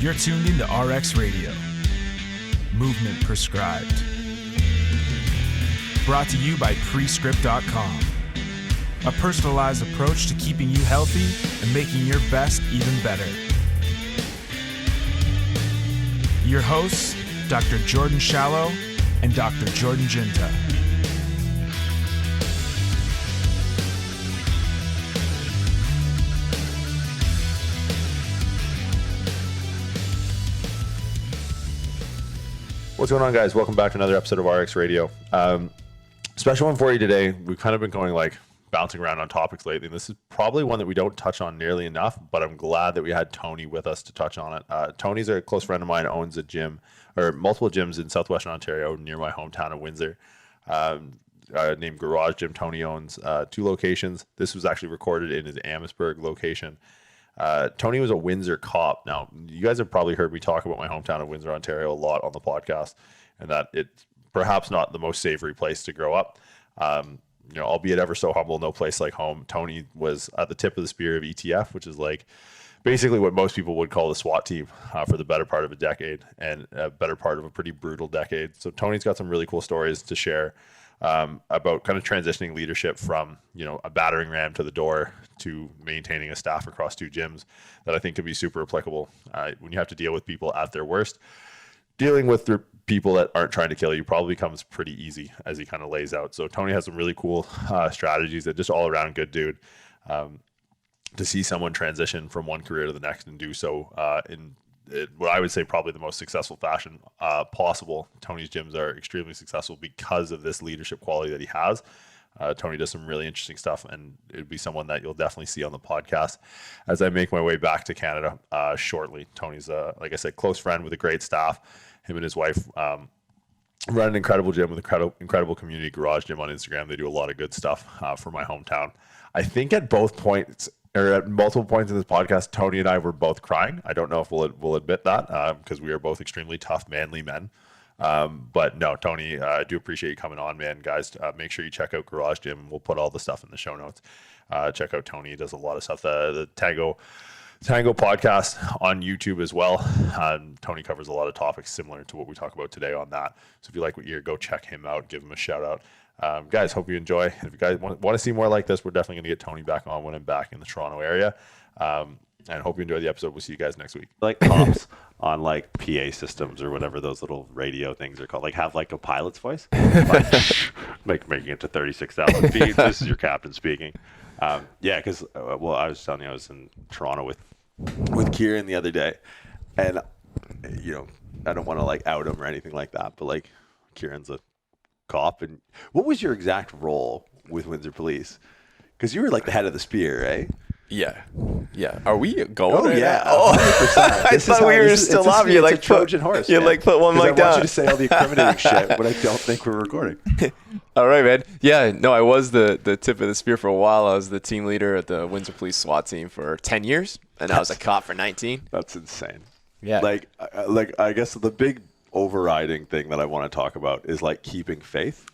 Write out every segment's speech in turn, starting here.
You're tuned into RX Radio. Movement prescribed. Brought to you by Prescript.com. A personalized approach to keeping you healthy and making your best even better. Your hosts, Dr. Jordan Shallow and Dr. Jordan Ginta. What's going on, guys? Welcome back to another episode of RX Radio. Special one for you today. We've kind of been going bouncing around on topics lately. And this is probably one that we don't touch on nearly enough, but I'm glad that we had Tony with us to touch on it. Tony's a close friend of mine, owns a gym or multiple gyms in southwestern Ontario near my hometown of Windsor. Named Garage Gym. Tony owns 2 locations. This was actually recorded in his Amherstburg location. Tony was a Windsor cop. Now, you guys have probably heard me talk about my hometown of Windsor, Ontario a lot on the podcast, and that it's perhaps not the most savory place to grow up. Albeit ever so humble, no place like home. Tony was at the tip of the spear of ETF, which is basically what most people would call the SWAT team for the better part of a decade, and a better part of a pretty brutal decade. So Tony's got some really cool stories to share about kind of transitioning leadership from, a battering ram to the door to maintaining a staff across 2 gyms that I think can be super applicable when you have to deal with people at their worst. Dealing with people that aren't trying to kill you probably becomes pretty easy, as he kind of lays out. So Tony has some really cool strategies that just all around good dude. To see someone transition from one career to the next and do so in what I would say probably the most successful fashion possible. Tony's gyms are extremely successful because of this leadership quality that he has. Tony does some really interesting stuff, and it'd be someone that you'll definitely see on the podcast as I make my way back to Canada shortly. Tony's, like I said, close friend with a great staff. Him and his wife run an incredible gym with incredible community, Garage Gym on Instagram. They do a lot of good stuff for my hometown. I think at both points, or at multiple points in this podcast, Tony and I were both crying. I don't know if we'll admit that because we are both extremely tough, manly men. But no, Tony, I do appreciate you coming on, man. Guys, make sure you check out Garage Gym. We'll put all the stuff in the show notes. Check out Tony. He does a lot of stuff. The Tango podcast on YouTube as well. Tony covers a lot of topics similar to what we talk about today on that. So if you like what you hear, go check him out. Give him a shout out. Guys, hope you enjoy. If you guys want to see more like this, we're definitely going to get Tony back on when I'm back in the Toronto area. And hope you enjoy the episode. We'll see you guys next week. Cops on PA systems or whatever those little radio things are called, have a pilot's voice, making it to 36,000 feet. This is your captain speaking. Because I was telling you, I was in Toronto with Kieran the other day, and I don't want to out him or anything like that, but Kieran's a cop. And what was your exact role with Windsor Police? Because you were the head of the spear, right? Yeah. Are we going? Oh, right yeah. Now? 100%. I thought we were still off. You a Trojan horse. You put one mic down. I want you to say all the incriminating shit, but I don't think we're recording. All right, man. Yeah, no, I was the tip of the spear for a while. I was the team leader at the Windsor Police SWAT team for 10 years, and I was a cop for 19. That's insane. Yeah. I guess the big overriding thing that I want to talk about is keeping faith.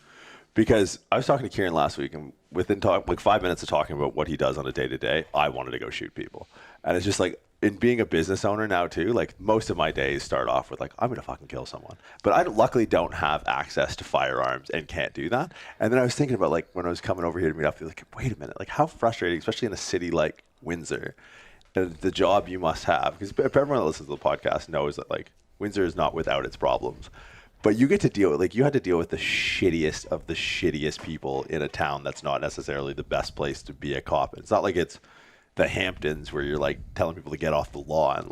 Because I was talking to Kieran last week, and within 5 minutes of talking about what he does on a day-to-day, I wanted to go shoot people. And it's just in being a business owner now too, most of my days start off with I'm going to fucking kill someone. But I luckily don't have access to firearms and can't do that. And then I was thinking about when I was coming over here to meet up, wait a minute, how frustrating, especially in a city like Windsor, and the job you must have. Because everyone that listens to the podcast knows that Windsor is not without its problems. But you get to deal with, you had to deal with the shittiest of the shittiest people in a town that's not necessarily the best place to be a cop. It's not it's the Hamptons where you're telling people to get off the lawn.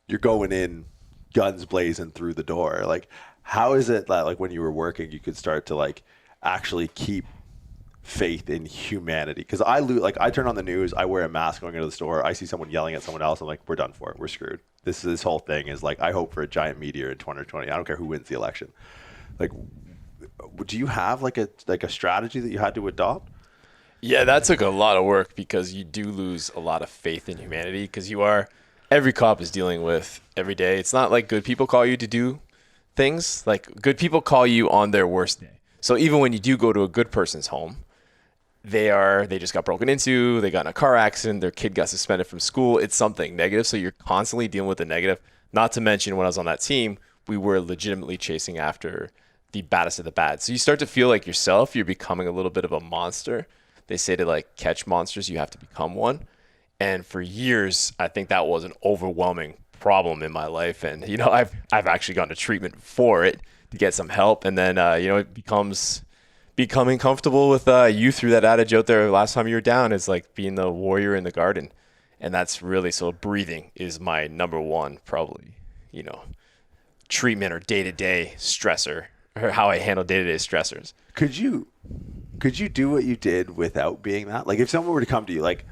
You're going in guns blazing through the door. How is it that when you were working, you could start to actually keep faith in humanity? Because I turn on the news, I wear a mask going into the store, I see someone yelling at someone else, I'm we're done for it, we're screwed. This whole thing is I hope for a giant meteor in 2020. I don't care who wins the election. Do you have a strategy that you had to adopt? Yeah, that took a lot of work because you do lose a lot of faith in humanity because every cop is dealing with every day. It's not good people call you to do things. Good people call you on their worst day. So even when you do go to a good person's home, they just got broken into, they got in a car accident, their kid got suspended from school. It's something negative. So you're constantly dealing with the negative. Not to mention when I was on that team, we were legitimately chasing after the baddest of the bad. So you start to feel like yourself, you're becoming a little bit of a monster. They say to like catch monsters, you have to become one. And for years, I think that was an overwhelming problem in my life. And, you know, I've actually gone to treatment for it to get some help. And then, you know, it becomes becoming comfortable with you threw that adage out there last time you were down is like being the warrior in the garden. And that's really, so breathing is my number one, probably, you know, treatment or day-to-day stressor, or how I handle day-to-day stressors. Could you do what you did without being that? Like if someone were to come to you, like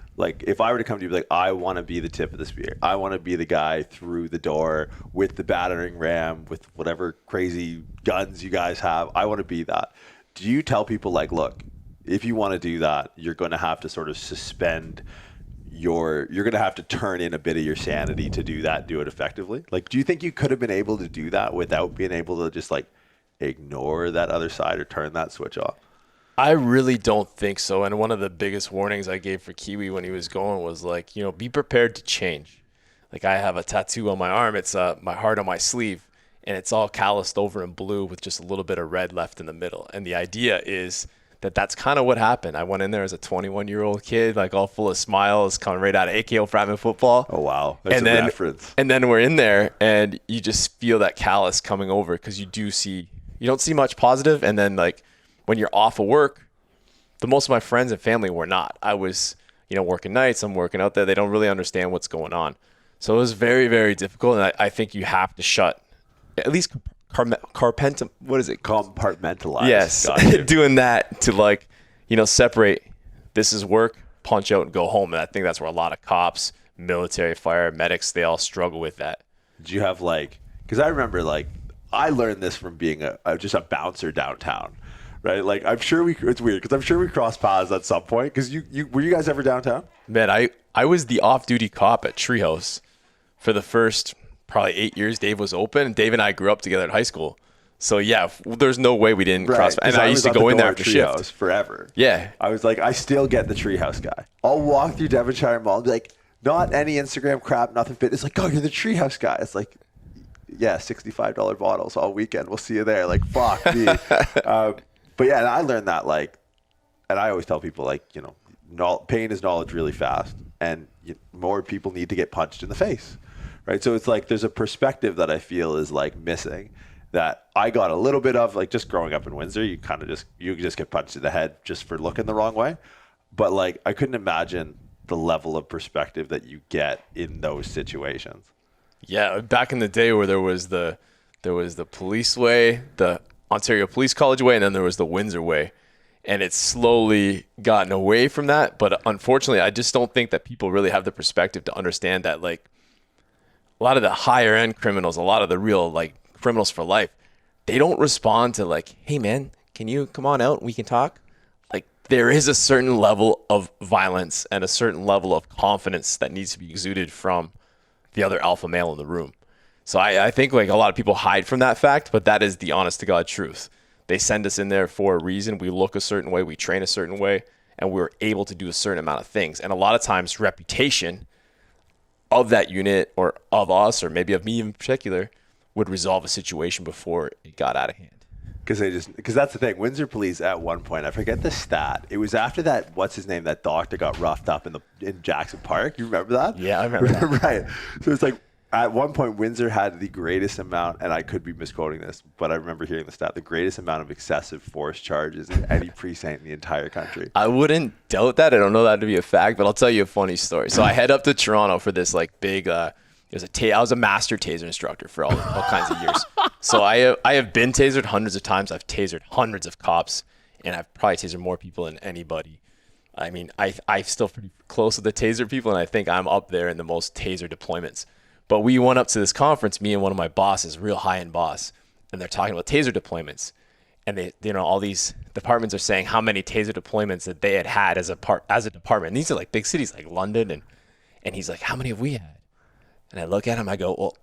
if I were to come to you, like, I want to be the tip of the spear. I want to be the guy through the door with the battering ram, with whatever crazy guns you guys have. I want to be that. Do you tell people like, look, if you want to do that, you're going to have to sort of suspend you're going to have to turn in a bit of your sanity to do that, do it effectively? Like, do you think you could have been able to do that without being able to just like ignore that other side or turn that switch off? I really don't think so. And one of the biggest warnings I gave for Kiwi when he was going was like, you know, be prepared to change. Like I have a tattoo on my arm. It's my heart on my sleeve, and it's all calloused over in blue with just a little bit of red left in the middle. And the idea is that that's kind of what happened. I went in there as a 21-year-old kid, like all full of smiles, coming right out of AKO Fratman football. Oh, wow. That's a reference. And then we're in there, and you just feel that callus coming over because you don't see much positive. And then like when you're off of work, most of my friends and family were not. I was, you know, working nights. I'm working out there. They don't really understand what's going on. So it was very, very difficult. And I think you have to shut, at least compartmentalize. Yes. Doing that to like, you know, separate, this is work, punch out and go home. And I think that's where a lot of cops, military, fire, medics, they all struggle with that. Did you have like, because I remember like, I learned this from being just a bouncer downtown, right? Like I'm sure it's weird because I'm sure we crossed paths at some point. Because were you guys ever downtown? Man, I was the off-duty cop at Treehouse for the first probably 8 years Dave was open. Dave and I grew up together at high school. So yeah, there's no way we didn't cross. And I used to go in there after shift. Forever. Yeah. I was like, I still get the Treehouse guy. I'll walk through Devonshire Mall and be like, not any Instagram crap, nothing fit. It's like, oh, you're the Treehouse guy. It's like, yeah, $65 bottles all weekend. We'll see you there. Like, fuck me. But yeah, and I learned that like, and I always tell people like, you know, pain is knowledge really fast, and more people need to get punched in the face. Right. So it's like there's a perspective that I feel is like missing that I got a little bit of, like just growing up in Windsor, you just get punched in the head just for looking the wrong way. But like I couldn't imagine the level of perspective that you get in those situations. Yeah, back in the day where there was the police way, the Ontario Police College way, and then there was the Windsor way. And it's slowly gotten away from that. But unfortunately, I just don't think that people really have the perspective to understand that like a lot of the higher end criminals, a lot of the real like criminals for life, they don't respond to like, hey man, can you come on out and we can talk? Like there is a certain level of violence and a certain level of confidence that needs to be exuded from the other alpha male in the room. So I think like a lot of people hide from that fact, but that is the honest to God truth. They send us in there for a reason. We look a certain way, we train a certain way, and we're able to do a certain amount of things. And a lot of times reputation of that unit or of us, or maybe of me in particular, would resolve a situation before it got out of hand. Because that's the thing. Windsor Police at one point, I forget the stat. It was after that, what's his name, that doctor got roughed up in Jackson Park. You remember that? Yeah, I remember that. Right. So it's like at one point, Windsor had the greatest amount, and I could be misquoting this, but I remember hearing the stat, the greatest amount of excessive force charges in any precinct in the entire country. I wouldn't doubt that. I don't know that to be a fact, but I'll tell you a funny story. So I head up to Toronto for this like big, I was a master taser instructor for all kinds of years. So I have been tasered hundreds of times. I've tasered hundreds of cops, and I've probably tasered more people than anybody. I mean, I'm still pretty close with the taser people, and I think I'm up there in the most taser deployments. But we went up to this conference, me and one of my bosses, real high-end boss, and they're talking about taser deployments. And they, you know, all these departments are saying how many taser deployments that they had as a department. And these are like big cities like London, and he's like, how many have we had? And I look at him, I go, well,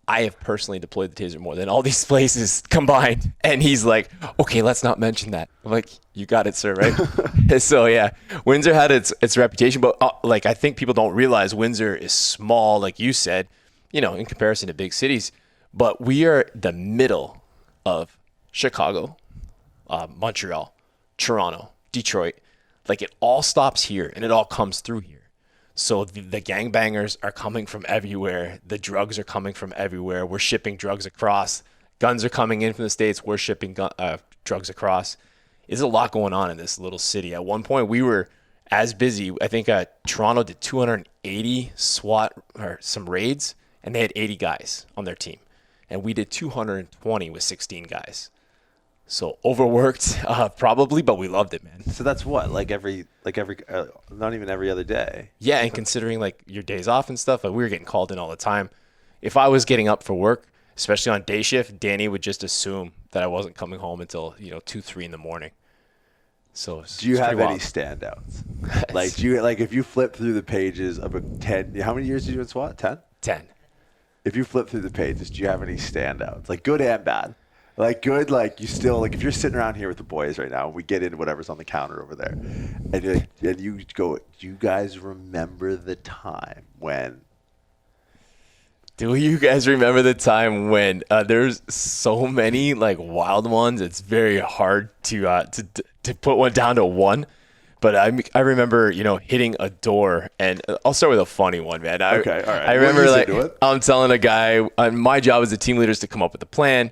I have personally deployed the taser more than all these places combined. And he's like, okay, let's not mention that. I'm like, you got it, sir, right? So yeah, Windsor had its reputation, but like I think people don't realize Windsor is small, like you said, in comparison to big cities. But we are the middle of Chicago, Montreal, Toronto, Detroit. Like, it all stops here and it all comes through here. So the gangbangers are coming from everywhere. The drugs are coming from everywhere. We're shipping drugs across. Guns are coming in from the States. We're shipping drugs across. There's a lot going on in this little city. At one point, we were as busy. I think Toronto did 280 SWAT or some raids, and they had 80 guys on their team. And we did 220 with 16 guys. So overworked, probably, but we loved it, man. So that's what, like every, not even every other day. Yeah, and considering like your days off and stuff, like we were getting called in all the time. If I was getting up for work, especially on day shift, Danny would just assume that I wasn't coming home until 2, 3 in the morning. So do you have any standouts? Like, if you flip through the pages of a 10, how many years did you in SWAT? 10? 10. If you flip through the pages, do you have any standouts? Like, good and bad. Like, good, like, you still, like, if you're sitting around here with the boys right now, we get into whatever's on the counter over there, and you go, do you guys remember the time when? Do you guys remember the time when there's so many, like, wild ones? It's very hard to put one down to one. But I remember, hitting a door, and I'll start with a funny one, man. Okay, all right. I remember, I'm telling a guy, my job as a team leader is to come up with a plan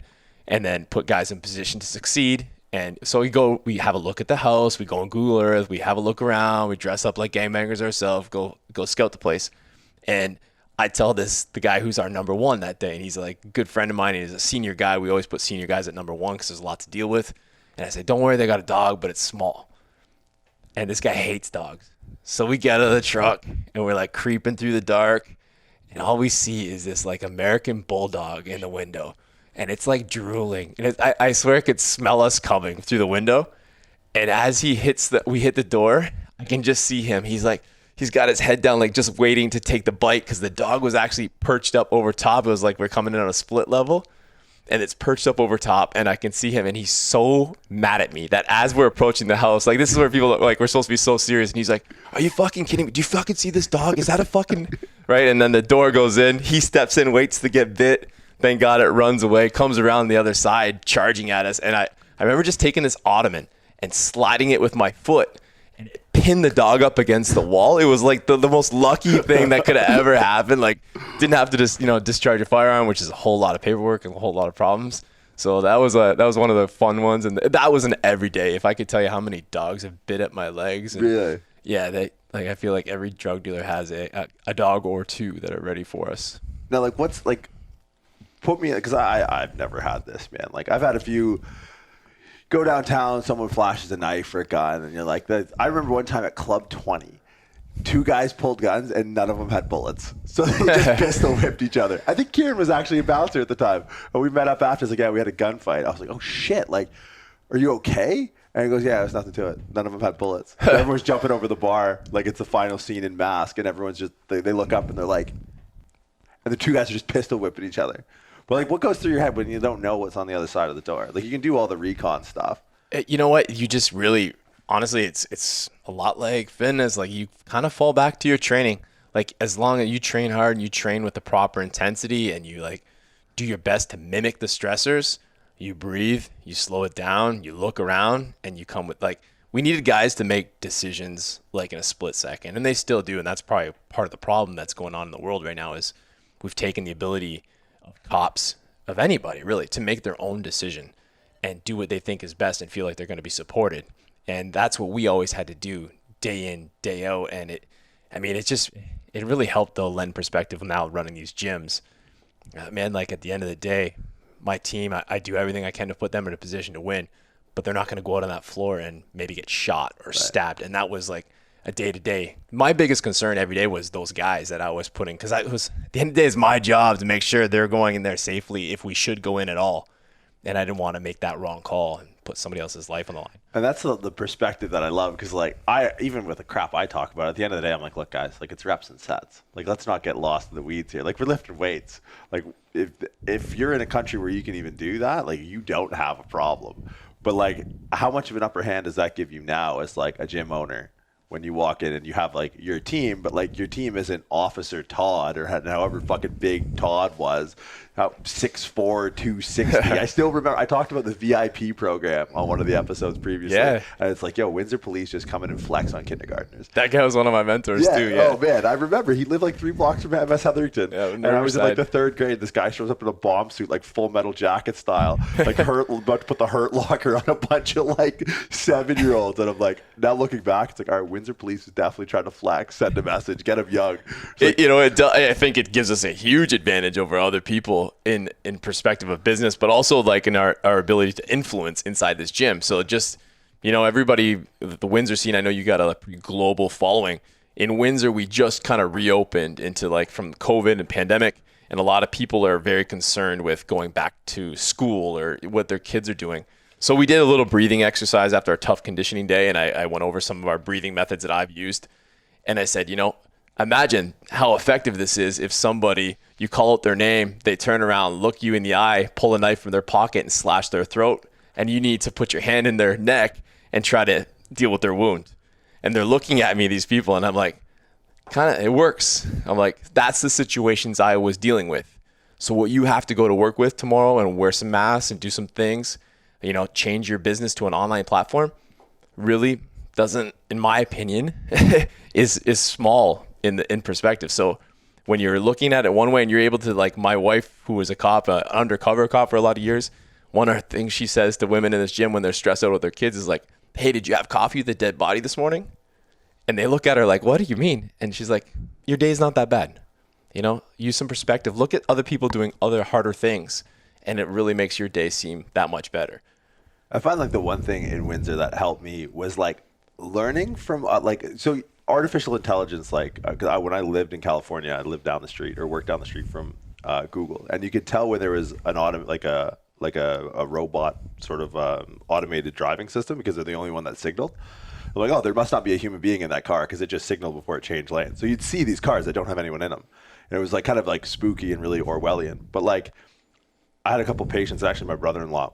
and then put guys in position to succeed. And so we have a look at the house, we go on Google Earth, we have a look around, we dress up like gangbangers ourselves, go scout the place. And I tell the guy who's our number one that day, and he's like a good friend of mine, and he's a senior guy. We always put senior guys at number one because there's a lot to deal with. And I say, don't worry, they got a dog, but it's small. And this guy hates dogs. So we get out of the truck, and we're like creeping through the dark, and all we see is this like American bulldog in the window. And it's like drooling. And I swear I could smell us coming through the window. And as we hit the door, I can just see him. He's got his head down, like just waiting to take the bite because the dog was actually perched up over top. It was like we're coming in on a split level. And it's perched up over top, and I can see him, and he's so mad at me that as we're approaching the house, like this is where people are, like, we're supposed to be so serious, and he's like, "Are you fucking kidding me? Do you fucking see this dog? Is that a fucking right?" And then the door goes in, he steps in, waits to get bit. Thank God it runs away, comes around the other side, charging at us, and I remember just taking this ottoman and sliding it with my foot, and it pinned the dog up against the wall. It was like the most lucky thing that could have ever happened. Like, didn't have to just discharge a firearm, which is a whole lot of paperwork and a whole lot of problems. So that was one of the fun ones, and that was an everyday. If I could tell you how many dogs have bit at my legs, and, Really? Yeah, I feel like every drug dealer has a dog or two that are ready for us. Now, like, what's like? Put me, because I've never had this, man. Like, I've had a few. Go downtown, someone flashes a knife or a gun, and you're like, I remember one time at Club 20, 2 guys pulled guns, and none of them had bullets. So they just pistol whipped each other. I think Kieran was actually a bouncer at the time. And we met up after. He's like, yeah, we had a gunfight. I was like, oh, shit. Like, are you okay? And he goes, yeah, there's nothing to it. None of them had bullets. So everyone's jumping over the bar like it's the final scene in Mask, and everyone's just, they look up, and they're like, and the 2 guys are just pistol whipping each other. But, like, what goes through your head when you don't know what's on the other side of the door? Like, you can do all the recon stuff. You know what? You just really, honestly, it's a lot like fitness. Like, you kind of fall back to your training. Like, as long as you train hard and you train with the proper intensity and you, like, do your best to mimic the stressors, you breathe, you slow it down, you look around, and you come with, like, we needed guys to make decisions, like, in a split second. And they still do. And that's probably part of the problem that's going on in the world right now is we've taken the ability of cops, of anybody really, to make their own decision and do what they think is best and feel like they're going to be supported. And that's what we always had to do day in, day out. And it really helped though lend perspective now running these gyms. Man, like at the end of the day, my team, I do everything I can to put them in a position to win, but they're not going to go out on that floor and maybe get shot or stabbed. And that was like a day-to-day. My biggest concern every day was those guys that I was putting, because at the end of the day, it's my job to make sure they're going in there safely if we should go in at all. And I didn't want to make that wrong call and put somebody else's life on the line. And that's the perspective that I love, because like even with the crap I talk about, at the end of the day, I'm like, look, guys, like it's reps and sets. Like, let's not get lost in the weeds here. Like, we're lifting weights. Like, if you're in a country where you can even do that, like, you don't have a problem. But like, how much of an upper hand does that give you now as like a gym owner? when you walk in and you have like your team, but like your team isn't Officer Todd or however fucking big Todd was, 6'4", 260. I still remember I talked about the VIP program on one of the episodes previously. Yeah. And it's like, yo, Windsor Police just come in and flex on kindergartners. That guy was one of my mentors too. Yeah. Oh man, I remember he lived like 3 blocks from MS Hetherington. Yeah, and I was in like the 3rd grade. This guy shows up in a bomb suit, like Full Metal Jacket style, like about to put the Hurt Locker on a bunch of like 7-year-olds. And I'm like, now looking back, it's like, all right, Windsor Police is definitely trying to flex, send a message, get him young. Like, I think it gives us a huge advantage over other people in perspective of business, but also like in our ability to influence inside this gym. So just, everybody, the Windsor scene, I know you got a global following. In Windsor, we just kind of reopened into like from COVID and pandemic, and a lot of people are very concerned with going back to school or what their kids are doing. So we did a little breathing exercise after our tough conditioning day, and I went over some of our breathing methods that I've used. And I said, imagine how effective this is if somebody, you call out their name, they turn around, look you in the eye, pull a knife from their pocket and slash their throat, and you need to put your hand in their neck and try to deal with their wound. And they're looking at me, these people, and I'm like, it works. I'm like, that's the situations I was dealing with. So what you have to go to work with tomorrow and wear some masks and do some things, change your business to an online platform, really doesn't, in my opinion, is small in perspective. So when you're looking at it one way and you're able to, like my wife, who was a cop, an undercover cop for a lot of years, one of the things she says to women in this gym when they're stressed out with their kids is like, hey, did you have coffee with a dead body this morning? And they look at her like, what do you mean? And she's like, your day's not that bad. Use some perspective. Look at other people doing other harder things, and it really makes your day seem that much better. I find like the one thing in Windsor that helped me was like learning from so artificial intelligence. Like when I lived in California, I lived down the street or worked down the street from Google, and you could tell when there was an a robot sort of automated driving system because they're the only one that signaled. They're like, oh, there must not be a human being in that car because it just signaled before it changed lanes. So you'd see these cars that don't have anyone in them, and it was like kind of like spooky and really Orwellian. But like, I had a couple patients. Actually, my brother-in-law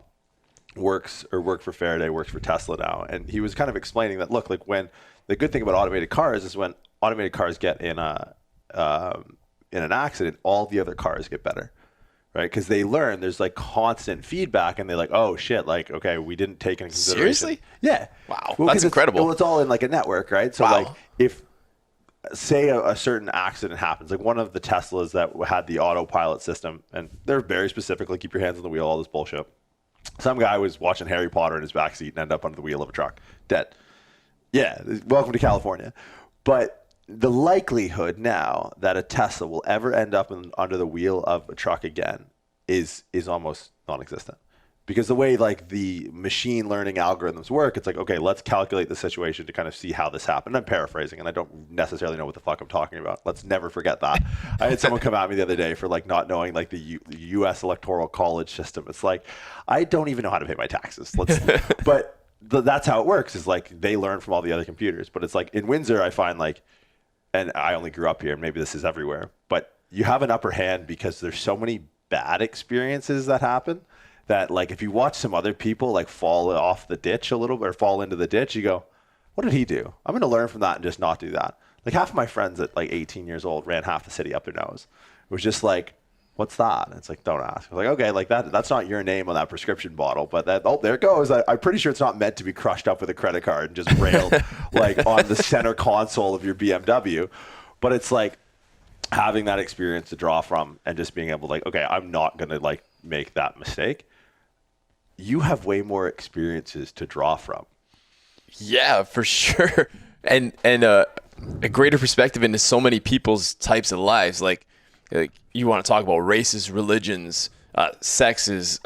worked for Faraday, works for Tesla now, and he was kind of explaining that look, like when the good thing about automated cars is when automated cars get in an accident, all the other cars get better, right? Because they learn there's like constant feedback, and they're like, oh shit, like okay, we didn't take into consideration. Seriously? Yeah. Wow, that's incredible. It's all in like a network, right? So wow. Like if say a certain accident happens, like one of the Teslas that had the autopilot system, and they're very specific, like keep your hands on the wheel, all this bullshit. Some guy was watching Harry Potter in his backseat and ended up under the wheel of a truck, dead. Yeah, welcome to California. But the likelihood now that a Tesla will ever end up under the wheel of a truck again is almost non-existent. Because the way like the machine learning algorithms work, it's like, okay, let's calculate the situation to kind of see how this happened. I'm paraphrasing, and I don't necessarily know what the fuck I'm talking about. Let's never forget that. I had someone come at me the other day for like not knowing like the U.S. electoral college system. It's like, I don't even know how to pay my taxes. But that's how it works. Is like they learn from all the other computers. But it's like in Windsor, I find like, and I only grew up here. Maybe this is everywhere, but you have an upper hand because there's so many bad experiences that happen. That like if you watch some other people like fall off the ditch a little bit or fall into the ditch, you go, what did he do? I'm going to learn from that and just not do that. Like half of my friends at like 18 years old ran half the city up their nose. It was just like, what's that? And it's like, don't ask. I was like, okay, like that's not your name on that prescription bottle, but there it goes. I'm pretty sure it's not meant to be crushed up with a credit card and just railed like on the center console of your BMW. But it's like having that experience to draw from and just being able to like, okay, I'm not going to like make that mistake. You have way more experiences to draw from. Yeah, for sure. And a greater perspective into so many people's types of lives. Like you want to talk about races, religions, sexes,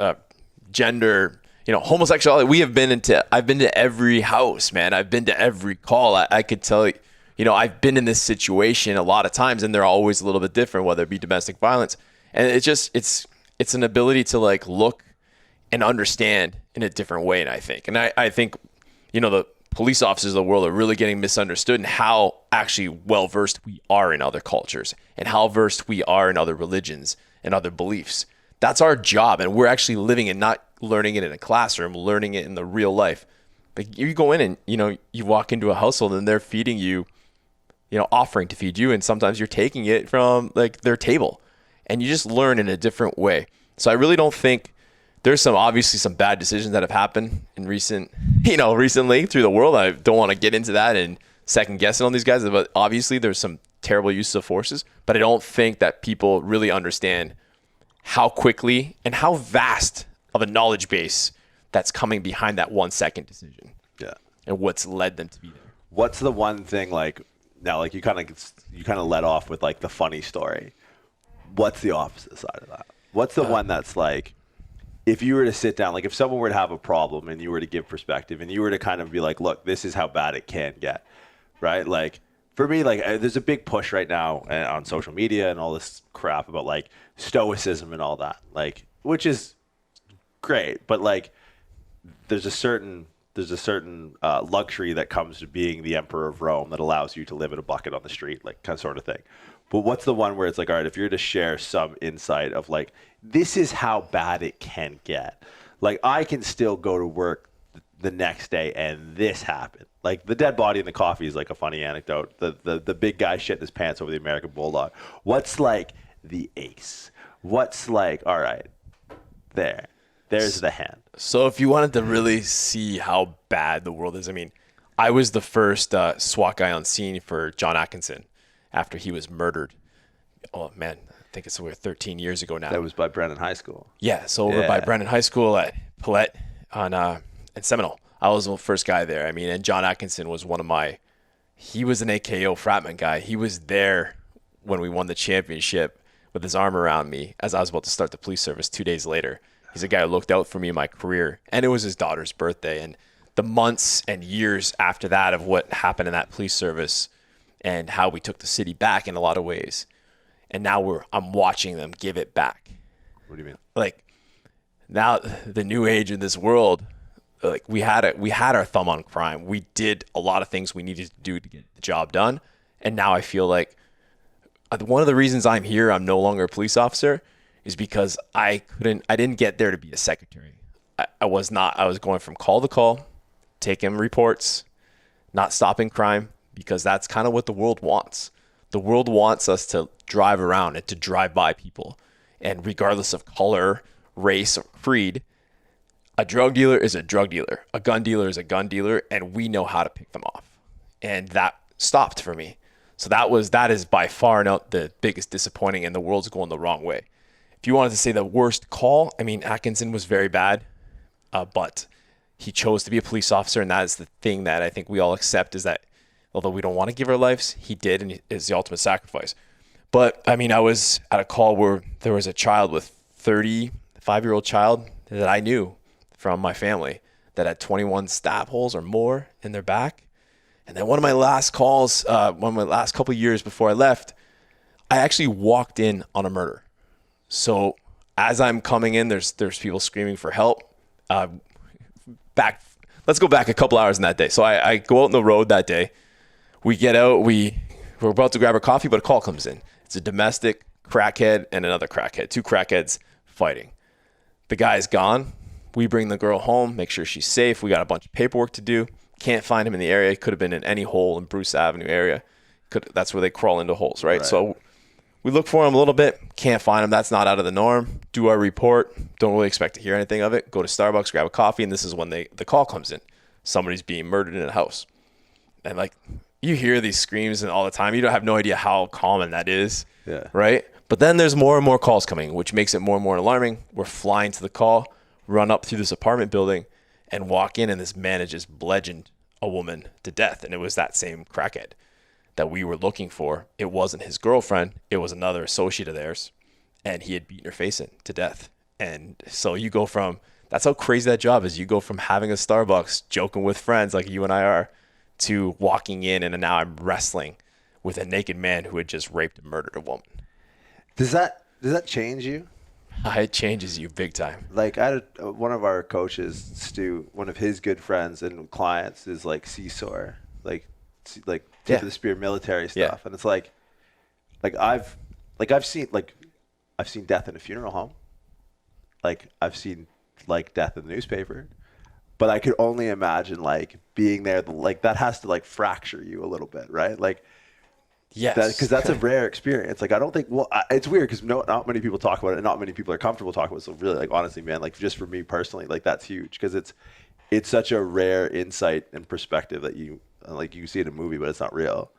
gender, homosexuality. I've been to every house, man. I've been to every call. I could tell you, I've been in this situation a lot of times, and they're always a little bit different, whether it be domestic violence. And it's an ability to like look and understand in a different way. And I think the police officers of the world are really getting misunderstood in how actually well-versed we are in other cultures and how versed we are in other religions and other beliefs. That's our job. And we're actually living and not learning it in a classroom, learning it in the real life. Like you go in and, you walk into a household and they're feeding you, offering to feed you. And sometimes you're taking it from like their table and you just learn in a different way. So I really don't think there's obviously some bad decisions that have happened in recently through the world. I don't want to get into that and second guessing on these guys, but obviously there's some terrible use of forces, but I don't think that people really understand how quickly and how vast of a knowledge base that's coming behind that 1 second decision. Yeah. And what's led them to be there. What's the one thing like now, like you kind of let off with like the funny story. What's the opposite side of that? What's the one that's like, if you were to sit down, like if someone were to have a problem and you were to give perspective and you were to kind of be like, look, this is how bad it can get, right? Like for me, like there's a big push right now on social media and all this crap about like stoicism and all that, like, which is great, but like there's a certain luxury that comes to being the emperor of Rome that allows you to live in a bucket on the street, like kind of sort of thing. But what's the one where it's like, all right, if you're to share some insight of like, this is how bad it can get. Like I can still go to work the next day and this happened. Like the dead body in the coffee is like a funny anecdote. The big guy shitting his pants over the American Bulldog. What's like the ace? What's like, all right, there's the hand. So if you wanted to really see how bad the world is, I mean, I was the first SWAT guy on scene for John Atkinson after he was murdered. Oh man, I think it's over 13 years ago now. That was by Brennan High School. Yeah, so over by Brennan High School at Paulette in Seminole. I was the first guy there. I mean, and John Atkinson was he was an AKO fratman guy. He was there when we won the championship with his arm around me as I was about to start the police service 2 days later. He's a guy who looked out for me in my career, and it was his daughter's birthday. And the months and years after that of what happened in that police service and how we took the city back in a lot of ways. And now I'm watching them give it back. What do you mean? Like now the new age in this world, like we had our thumb on crime. We did a lot of things we needed to do to get the job done. And now I feel like one of the reasons I'm here, I'm no longer a police officer, is because I didn't get there to be a secretary. I was going from call to call, taking reports, not stopping crime, because that's kind of what the world wants. The world wants us to drive around and to drive by people. And regardless of color, race, or creed, a drug dealer is a drug dealer. A gun dealer is a gun dealer, and we know how to pick them off. And that stopped for me. So that is by far not the biggest disappointing, and the world's going the wrong way. If you wanted to say the worst call, I mean, Atkinson was very bad, but he chose to be a police officer, and that is the thing that I think we all accept, is that although we don't want to give our lives, he did, and is the ultimate sacrifice. But I mean, I was at a call where there was a child with 35-year-old child that I knew from my family that had 21 stab holes or more in their back. And then one of my last calls, one of my last couple of years before I left, I actually walked in on a murder. So as I'm coming in, there's people screaming for help. Let's go back a couple hours in that day. So I go out on the road that day. We get out, we're about to grab our coffee, but a call comes in. It's a domestic crackhead and another crackhead, two crackheads fighting. The guy's gone. We bring the girl home, make sure she's safe. We got a bunch of paperwork to do. Can't find him in the area. Could have been in any hole in Bruce Avenue area. That's where they crawl into holes, right? So we look for him a little bit. Can't find him. That's not out of the norm. Do our report. Don't really expect to hear anything of it. Go to Starbucks, grab a coffee, and this is when the call comes in. Somebody's being murdered in a house. And like, you hear these screams and all the time. You don't have no idea how common that is, right? But then there's more and more calls coming, which makes it more and more alarming. We're flying to the call, run up through this apartment building, and walk in, and this man had just bludgeoned a woman to death. And it was that same crackhead that we were looking for. It wasn't his girlfriend. It was another associate of theirs. And he had beaten her face in to death. And so you go from, that's how crazy that job is. You go from having a Starbucks, joking with friends like you and I are, to walking in, and now I'm wrestling with a naked man who had just raped and murdered a woman. Does that change you? It changes you big time. Like I had one of our coaches, Stu, one of his good friends and clients is like Seesaw, like tip of the spear military stuff, and it's like I've seen death in a funeral home, like I've seen like death in the newspaper. But I could only imagine like being there, like that has to like fracture you a little bit, right? Like, Yes. because that's a rare experience. Like, I don't think, it's weird because not many people talk about it and not many people are comfortable talking about it. So really, like, honestly, man, like just for me personally, like that's huge because it's such a rare insight and perspective that you see in a movie, but it's not real,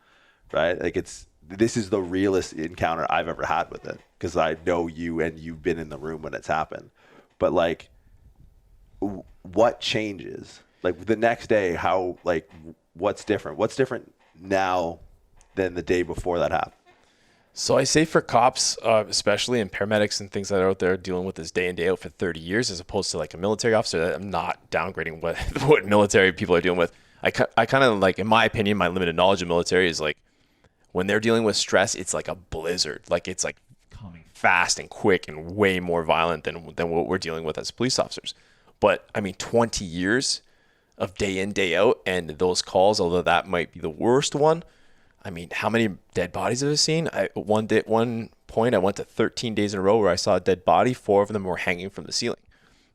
right? Like this is the realest encounter I've ever had with it because I know you and you've been in the room when it's happened. But like, what changes? Like the next day, how, like, what's different? What's different now than the day before that happened? So I say for cops, especially and paramedics and things that are out there dealing with this day in, day out for 30 years, as opposed to like a military officer. I'm not downgrading what military people are dealing with. I kind of like, in my opinion, my limited knowledge of military is like when they're dealing with stress, it's like a blizzard. Like it's like coming fast and quick and way more violent than what we're dealing with as police officers. But I mean, 20 years of day in, day out, and those calls, although that might be the worst one, I mean, how many dead bodies have I seen? One point, I went to 13 days in a row where I saw a dead body. 4 of them were hanging from the ceiling.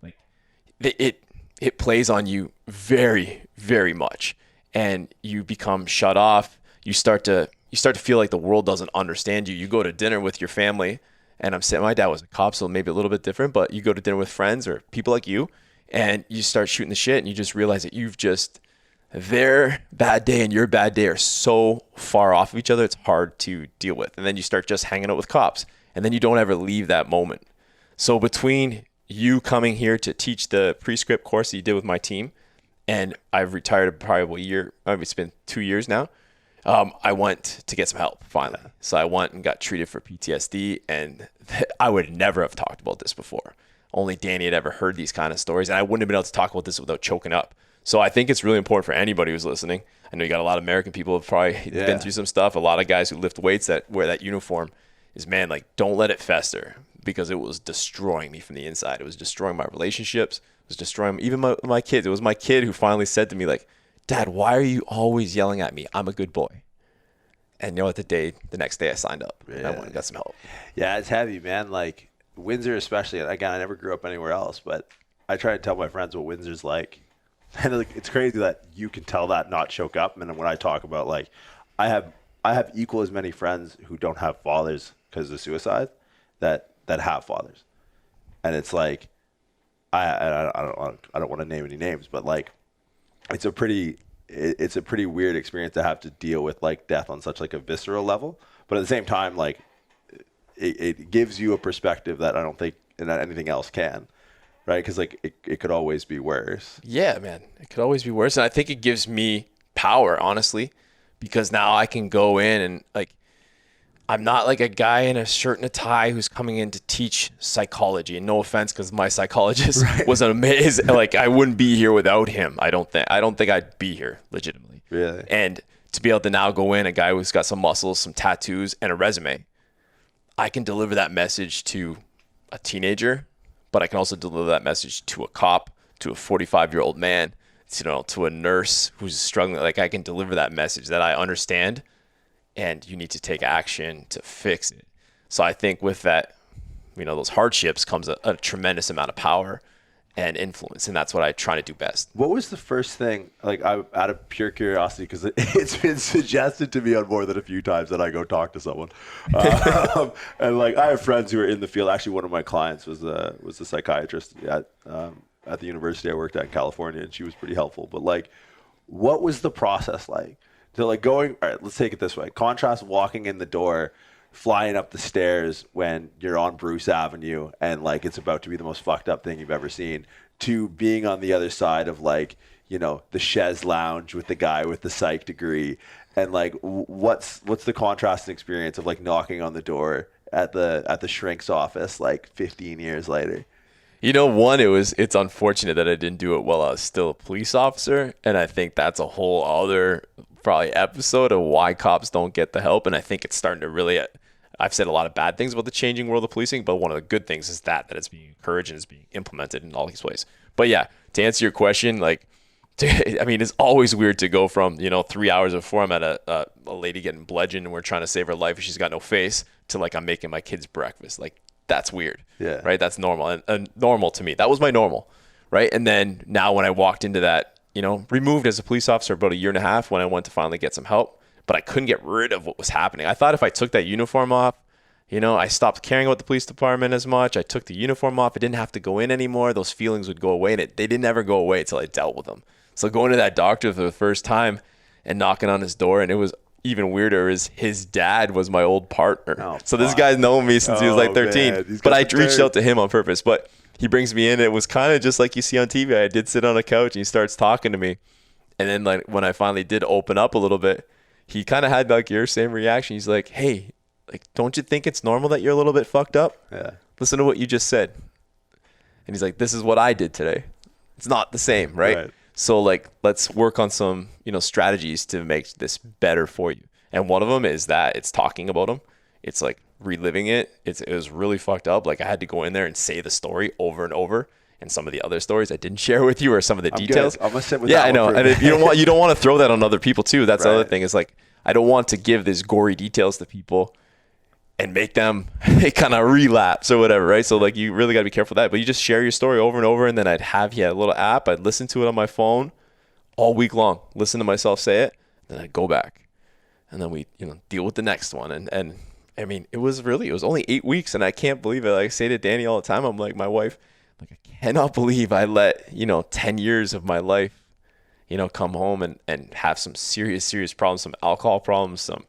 Like it plays on you very, very much, and you become shut off. You start to feel like the world doesn't understand you. You go to dinner with your family, and my dad was a cop, so maybe a little bit different. But you go to dinner with friends or people like you, and you start shooting the shit, and you just realize that their bad day and your bad day are so far off of each other, it's hard to deal with. And then you start just hanging out with cops, and then you don't ever leave that moment. So between you coming here to teach the pre-script course that you did with my team, and I've retired probably a year, it's been 2 years now, I went to get some help finally. So I went and got treated for PTSD, and I would never have talked about this before. Only Danny had ever heard these kind of stories, and I wouldn't have been able to talk about this without choking up. So I think it's really important for anybody who's listening. I know you got a lot of American people who have probably been through some stuff. A lot of guys who lift weights that wear that uniform is, man, like, don't let it fester, because it was destroying me from the inside. It was destroying my relationships. It was destroying even my kids. It was my kid who finally said to me, like, Dad, why are you always yelling at me? I'm a good boy. And you know what? The next day I signed up. And I went and got some help. Yeah, it's heavy, man. Like Windsor especially. Again, I never grew up anywhere else, but I try to tell my friends what Windsor's like. And like, it's crazy that you can tell that, not choke up. And when I talk about, like, I have equal as many friends who don't have fathers because of suicide that have fathers. And it's like, I don't want to name any names, but like, it's a pretty weird experience to have to deal with, like, death on such like a visceral level. But at the same time, like, it gives you a perspective that I don't think anything else can. Right, because like it could always be worse. Yeah, man, it could always be worse, and I think it gives me power, honestly, because now I can go in and, like, I'm not like a guy in a shirt and a tie who's coming in to teach psychology. And no offense, because my psychologist was amazing. Like, I wouldn't be here without him. I don't think I'd be here legitimately. Really, and to be able to now go in, a guy who's got some muscles, some tattoos, and a resume, I can deliver that message to a teenager. But I can also deliver that message to a cop, to a 45-year-old man, to a nurse who's struggling. Like, I can deliver that message that I understand, and you need to take action to fix it. So I think with that, those hardships comes a tremendous amount of power and influence, and that's what I try to do best. What was the first thing, like, out of pure curiosity, because it's been suggested to me on more than a few times that I go talk to someone, and like, I have friends who are in the field. Actually, one of my clients was a psychiatrist at the university I worked at in California, and she was pretty helpful. But like, what was the process like? So like going, all right, let's take it this way. Contrast walking in the door, flying up the stairs when you're on Bruce Avenue and like it's about to be the most fucked up thing you've ever seen, to being on the other side of, like, the chaise lounge with the guy with the psych degree, and like what's the contrasting experience of like knocking on the door at the shrink's office like 15 years later? One, it's unfortunate that I didn't do it while I was still a police officer, and I think that's a whole other probably episode of why cops don't get the help. And I think it's starting to really, I've said a lot of bad things about the changing world of policing, but one of the good things is that it's being encouraged and is being implemented in all these ways. But yeah, to answer your question, like, it's always weird to go from, 3 hours before I'm at a lady getting bludgeoned and we're trying to save her life and she's got no face, to like, I'm making my kids breakfast. Like, that's weird. Yeah. Right. That's normal and normal to me. That was my normal. right? And then now when I walked into that, you know, removed as a police officer about a year and a half when I went to finally get some help, but I couldn't get rid of what was happening. I thought if I took that uniform off, you know, I stopped caring about the police department as much. I took the uniform off. I didn't have to go in anymore. Those feelings would go away, and they didn't ever go away until I dealt with them. So going to that doctor for the first time and knocking on his door, and it was even weirder is his dad was my old partner. Oh, so this guy's known me since he was like 13, but I reached out to him on purpose. But he brings me in. It was kind of just like you see on TV. I did sit on a couch and he starts talking to me. And then like when I finally did open up a little bit, he kind of had like your same reaction. He's like, hey, like, don't you think it's normal that you're a little bit fucked up? Yeah. Listen to what you just said. And he's like, this is what I did today. It's not the same, right? So like, let's work on some, you know, strategies to make this better for you. And one of them is that it's talking about them. It's like reliving it. It was really fucked up. Like I had to go in there and say the story over and over. And some of the other stories I didn't share with you or some of the details. I'm gonna sit with yeah, that I know. one And if you don't want to throw that on other people too. That's the other Right. thing is like, I don't want to give this gory details to people and make them kind of relapse or whatever, right? So like you really got to be careful of that. But you just share your story over and over, and then he had a little app. I'd listen to it on my phone all week long, listen to myself say it, then I'd go back. And then we, you know, deal with the next one. And I mean, it was only 8 weeks, and I can't believe it. Like I say to Danny all the time, I'm like, my wife, like I cannot believe I let, you know, 10 years of my life, you know, come home and have some serious problems, some alcohol problems, some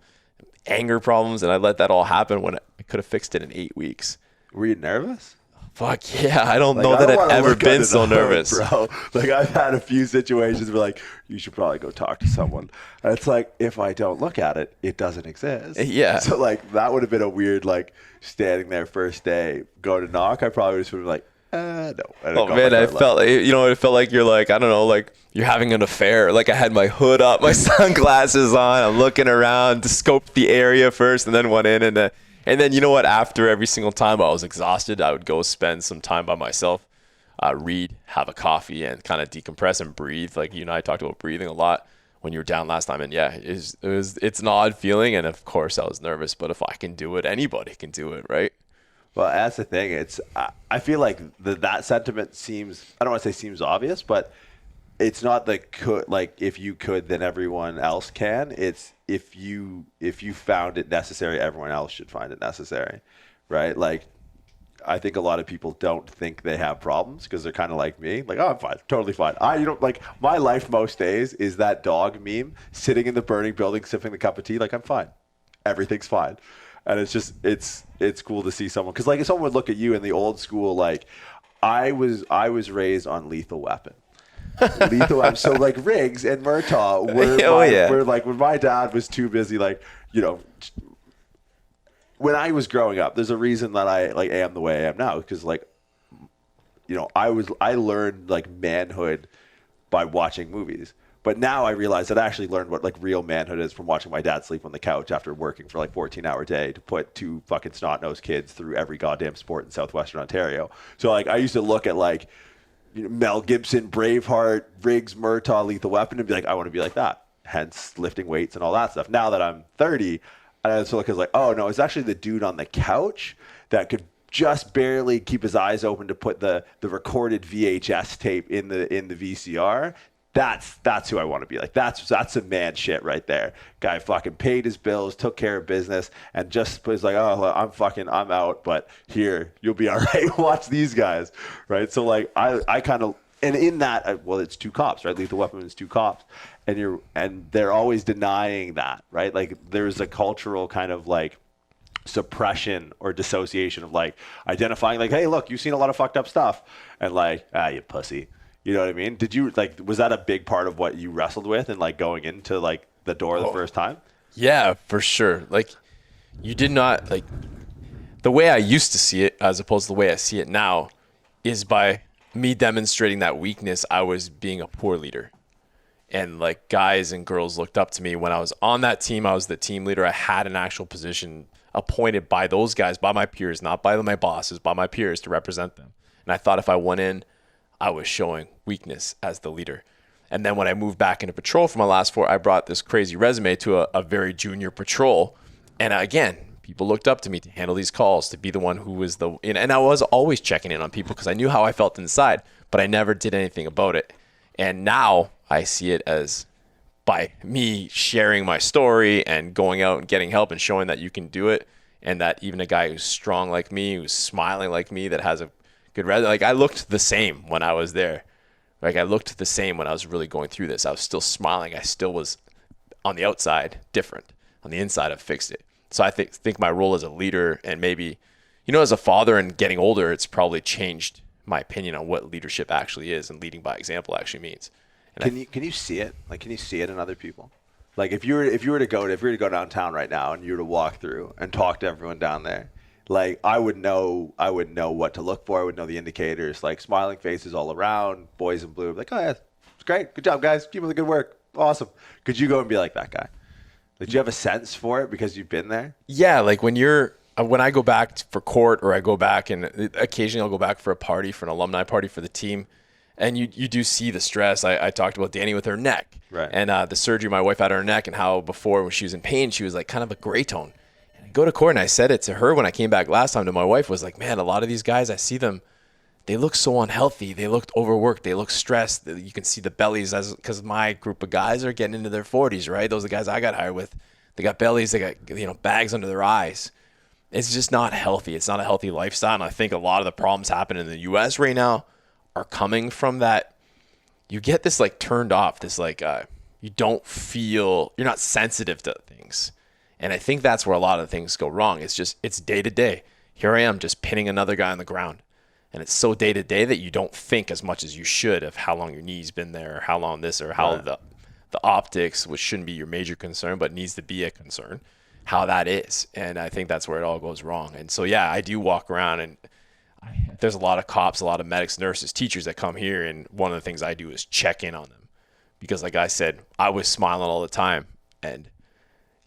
anger problems, and I let that all happen when I could have fixed it in 8 weeks. Were you nervous? Fuck yeah, I don't know that I've ever been so nervous. Bro. Like I've had a few situations where like, you should probably go talk to someone. And it's like, if I don't look at it, it doesn't exist. Yeah. So like that would have been a weird, like standing there first day, go to knock. I probably would have been like, no. Oh man, it felt like you're like, I don't know, like you're having an affair. Like I had my hood up, my sunglasses on, I'm looking around to scope the area first and then went in and then you know what, after every single time I was exhausted, I would go spend some time by myself, read, have a coffee and kind of decompress and breathe. Like you and I talked about breathing a lot when you were down last time. And yeah, it's an odd feeling. And of course I was nervous, but if I can do it, anybody can do it, right? Well, that's the thing. I feel like that sentiment seems, I don't want to say seems obvious, but it's not like if you could, then everyone else can. It's if you found it necessary, everyone else should find it necessary, right? Like I think a lot of people don't think they have problems because they're kind of like me, like, oh, I'm fine, totally fine. Like my life most days is that dog meme, sitting in the burning building, sipping the cup of tea, like I'm fine, everything's fine. And it's just it's cool to see someone, because like if someone would look at you in the old school, like I was raised on Lethal Weapon. So like Riggs and Murtaugh were like when my dad was too busy, like, you know, when I was growing up, there's a reason that I like am the way I am now, because like, you know, I learned like manhood by watching movies. But now I realize that I actually learned what like real manhood is from watching my dad sleep on the couch after working for like 14-hour day to put two fucking snot-nosed kids through every goddamn sport in Southwestern Ontario. So like I used to look at like, you know, Mel Gibson, Braveheart, Riggs, Murtaugh, Lethal Weapon, and be like, I want to be like that. Hence lifting weights and all that stuff. Now that I'm 30, I just look as like, oh no, it's actually the dude on the couch that could just barely keep his eyes open to put the recorded VHS tape in the VCR. That's who I want to be like. That's some man shit right there. Guy fucking paid his bills, took care of business, and just was like, oh, I'm out, but here, you'll be all right. Watch these guys, right? So like I kind of, and in that, well, it's two cops, right? Lethal Weapon is two cops, and they're always denying that, right? Like there's a cultural kind of like suppression or dissociation of like identifying like, hey, look, you've seen a lot of fucked up stuff, and like, you pussy. You know what I mean? Did you like, was that a big part of what you wrestled with and like going into like the door the first time? Yeah, for sure. Like you did not like the way I used to see it as opposed to the way I see it now is by me demonstrating that weakness. I was being a poor leader, and like guys and girls looked up to me when I was on that team. I was the team leader. I had an actual position appointed by those guys, by my peers, not by my bosses, by my peers to represent them. And I thought if I went in, I was showing weakness as the leader. And then when I moved back into patrol for my last 4, I brought this crazy resume to a very junior patrol. And again, people looked up to me to handle these calls, to be the one who was and I was always checking in on people because I knew how I felt inside. but I never did anything about it. And now I see it as by me sharing my story and going out and getting help and showing that you can do it, and that even a guy who's strong like me, who's smiling like me, that has a good like I looked the same when I was there. Like I looked the same when I was really going through this. I was still smiling. I still was on the outside different. On the inside, I've fixed it. So I think my role as a leader, and maybe, as a father and getting older, it's probably changed my opinion on what leadership actually is and leading by example actually means. And can you see it? Like, can you see it in other people? Like, if you were to go downtown right now and you were to walk through and talk to everyone down there, like I would know what to look for. I would know the indicators, like smiling faces all around, boys in blue. Like, oh yeah, it's great, good job, guys, keep up the good work, awesome. Could you go and be like that guy? Did you have a sense for it because you've been there? Yeah, like when I go back for court, or I go back, and occasionally I'll go back for a party, for an alumni party for the team, and you do see the stress. I talked about Danny with her neck, right, and the surgery my wife had on her neck, and how before when she was in pain, she was like kind of a gray tone. And I go to court, and I said it to her when I came back last time to my wife, was like, man, a lot of these guys, I see them, they look so unhealthy. They looked overworked. They look stressed. You can see the bellies, because my group of guys are getting into their 40s, right? Those are the guys I got hired with. They got bellies. They got bags under their eyes. It's just not healthy. It's not a healthy lifestyle. And I think a lot of the problems happening in the U.S. right now are coming from that. You get this like turned off. This like you don't feel, you're not sensitive to things. And I think that's where a lot of things go wrong. It's day to day. Here I am just pinning another guy on the ground. And it's so day to day that you don't think as much as you should of how long your knee's been there, or how long this, or how the optics, which shouldn't be your major concern, but needs to be a concern, how that is. And I think that's where it all goes wrong. And so, yeah, I do walk around, and there's a lot of cops, a lot of medics, nurses, teachers that come here. And one of the things I do is check in on them, because like I said, I was smiling all the time. And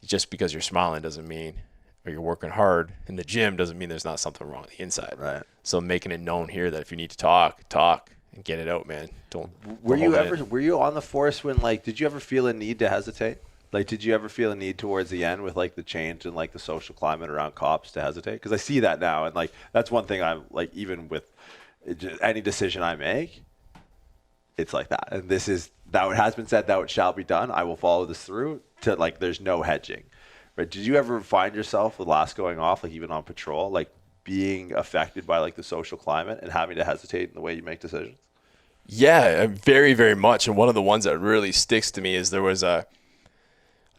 just because you're smiling doesn't mean, or you're working hard in the gym doesn't mean there's not something wrong on the inside. Right. So making it known here that if you need to talk and get it out, man. Were you on the force when, like, did you ever feel a need to hesitate? Like, did you ever feel a need towards the end with like the change and like the social climate around cops to hesitate? Because I see that now, and like that's one thing I'm like, even with any decision I make, it's like that. And this is that it has been said, that it shall be done. I will follow this through. To like, there's no hedging. Right? Did you ever find yourself with last going off, like even on patrol, like being affected by like the social climate and having to hesitate in the way you make decisions? Yeah, very, very much. And one of the ones that really sticks to me is there was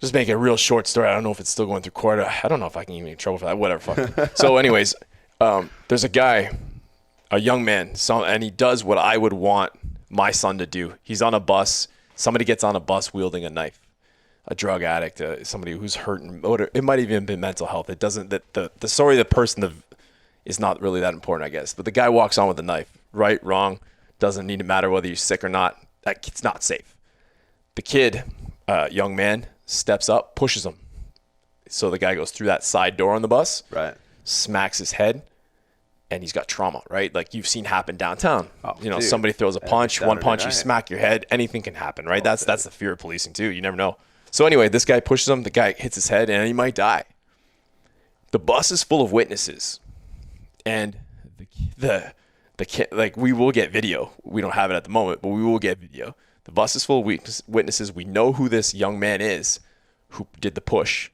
just make a real short story. I don't know if it's still going through court. I don't know if I can even get in trouble for that. Whatever. Fuck. So anyways, there's a guy, a young man, and he does what I would want my son to do. He's on a bus. Somebody gets on a bus wielding a knife. A drug addict, somebody who's hurting. It might even been mental health. It doesn't, the story of the person is not really that important, I guess. But the guy walks on with a knife. Right, wrong, doesn't need to matter whether you're sick or not. It's not safe. The kid, young man, steps up, pushes him. So the guy goes through that side door on the bus, right, smacks his head, and he's got trauma, right? Like you've seen happen downtown. Oh, dude, somebody throws a punch, one punch, you smack your head, anything can happen, right? That's the fear of policing too. You never know. So anyway, this guy pushes him, the guy hits his head, and he might die. The bus is full of witnesses. And the kid, like, we will get video. We don't have it at the moment, but we will get video. The bus is full of witnesses. We know who this young man is who did the push.